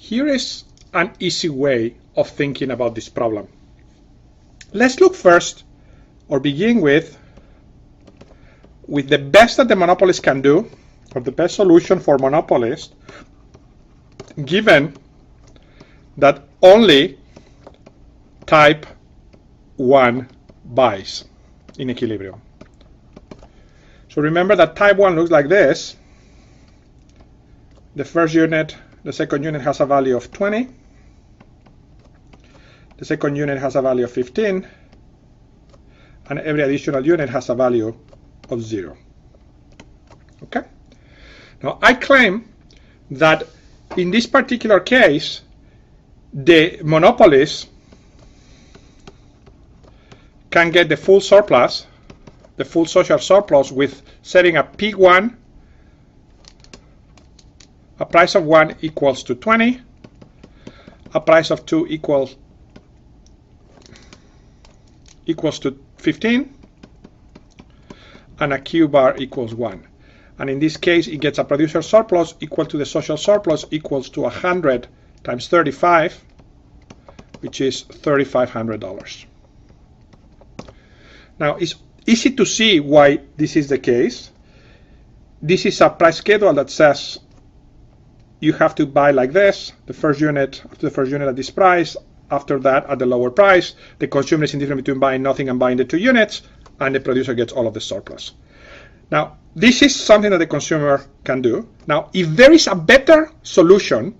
here is an easy way of thinking about this problem. Let's look first, or begin with the best that the monopolist can do, or the best solution for monopolists, given that only type 1 buys in equilibrium. So remember that type 1 looks like this. The first unit, the second unit has a value of 20. The second unit has a value of 15. And every additional unit has a value of 0. Okay? Now I claim that in this particular case, the monopolist can get the full surplus, the full social surplus, with setting a P1, a price of 1 equals to 20, a price of 2 equals to 15, and a Q bar equals 1. And in this case, it gets a producer surplus equal to the social surplus equals to 100 times 35, which is $3,500. Now, it's easy to see why this is the case. This is a price schedule that says you have to buy like this, the first unit at this price, after that at the lower price. The consumer is indifferent between buying nothing and buying the 2 units, and the producer gets all of the surplus. Now, this is something that the consumer can do. Now, if there is a better solution,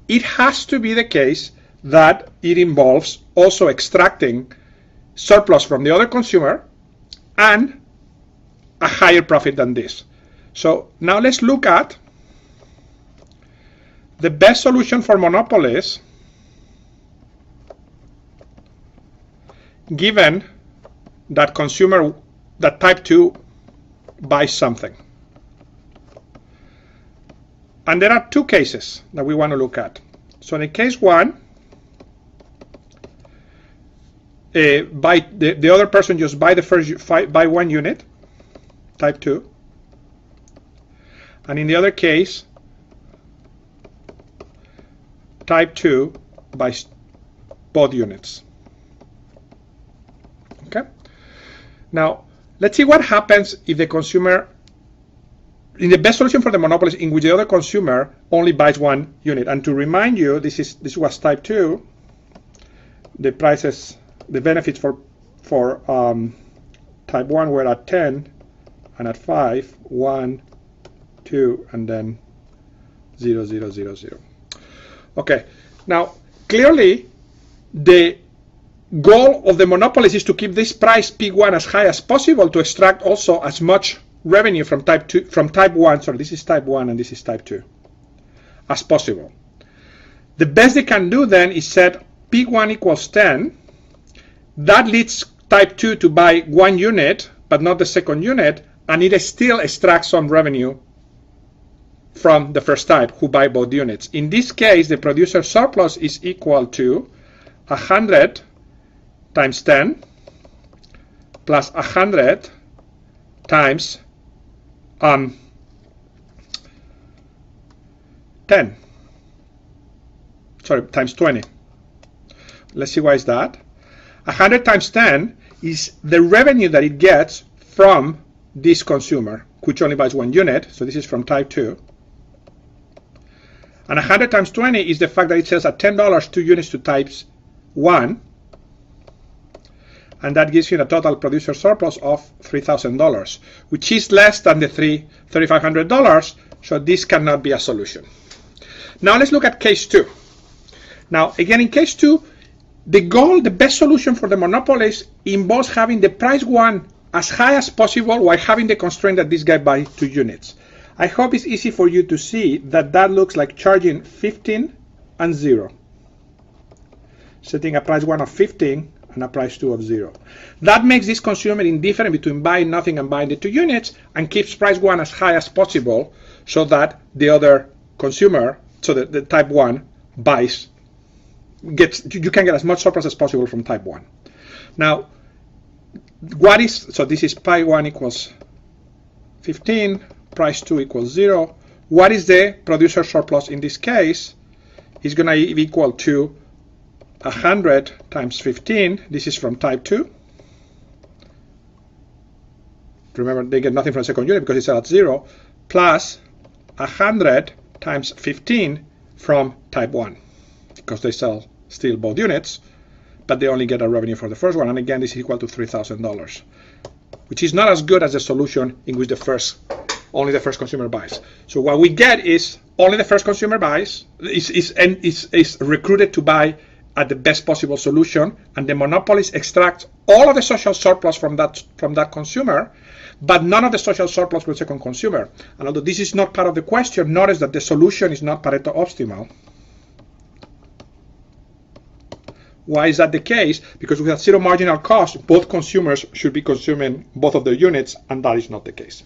it has to be the case that it involves also extracting surplus from the other consumer and a higher profit than this. So now let's look at the best solution for monopolies given that type 2 buys something. And there are 2 cases that we want to look at. So in case 1, the other person just buy 1 unit, type 2, and in the other case, type 2 buys both units. Okay. Now let's see what happens if the consumer, in the best solution for the monopolist, in which the other consumer only buys 1 unit. And to remind you, this was type 2. The prices, the benefits for type 1 were at 10 and at 5, 1, 2, and then 0, 0, 0, 0. Okay. Now clearly the goal of the monopolist is to keep this price P1 as high as possible to extract also as much revenue from type 1, sorry, this is type 1 and this is type 2, as possible. The best they can do then is set P1 equals 10. That leads type 2 to buy 1 unit, but not the second unit, and it still extracts some revenue from the first type who buy both units. In this case, the producer surplus is equal to 100 times 10 plus 100 times 10. Sorry, times 20. Let's see why is that. 100 times 10 is the revenue that it gets from this consumer, which only buys 1 unit. So this is from type 2. And 100 times 20 is the fact that it sells at $10 2 units to types 1. And that gives you a total producer surplus of $3,000, which is less than the $3,500. So this cannot be a solution. Now let's look at case 2. Now again, in case 2, the goal, the best solution for the monopolist involves having the price 1 as high as possible while having the constraint that this guy buys 2 units. I hope it's easy for you to see that that looks like charging 15 and 0. Setting a price 1 of 15 and a price 2 of 0. That makes this consumer indifferent between buying nothing and buying the 2 units and keeps price 1 as high as possible so that the other consumer, so that the type 1 buys, you can get as much surplus as possible from type 1. Now, so this is pi 1 equals 15, price 2 equals 0. What is the producer surplus in this case? is going to be equal to 100 times 15. This is from type 2. Remember, they get nothing from the second unit because it's at 0, plus 100 times 15 from type 1, because they sell still both units, but they only get a revenue for the first one. And again, this is equal to $3,000, which is not as good as the solution in which only the first consumer buys. So what we get is only the first consumer buys, is recruited to buy at the best possible solution, and the monopolist extracts all of the social surplus from that consumer, but none of the social surplus for the second consumer. And although this is not part of the question, notice that the solution is not Pareto optimal. Why is that the case? Because with a zero marginal cost, both consumers should be consuming both of their units, and that is not the case.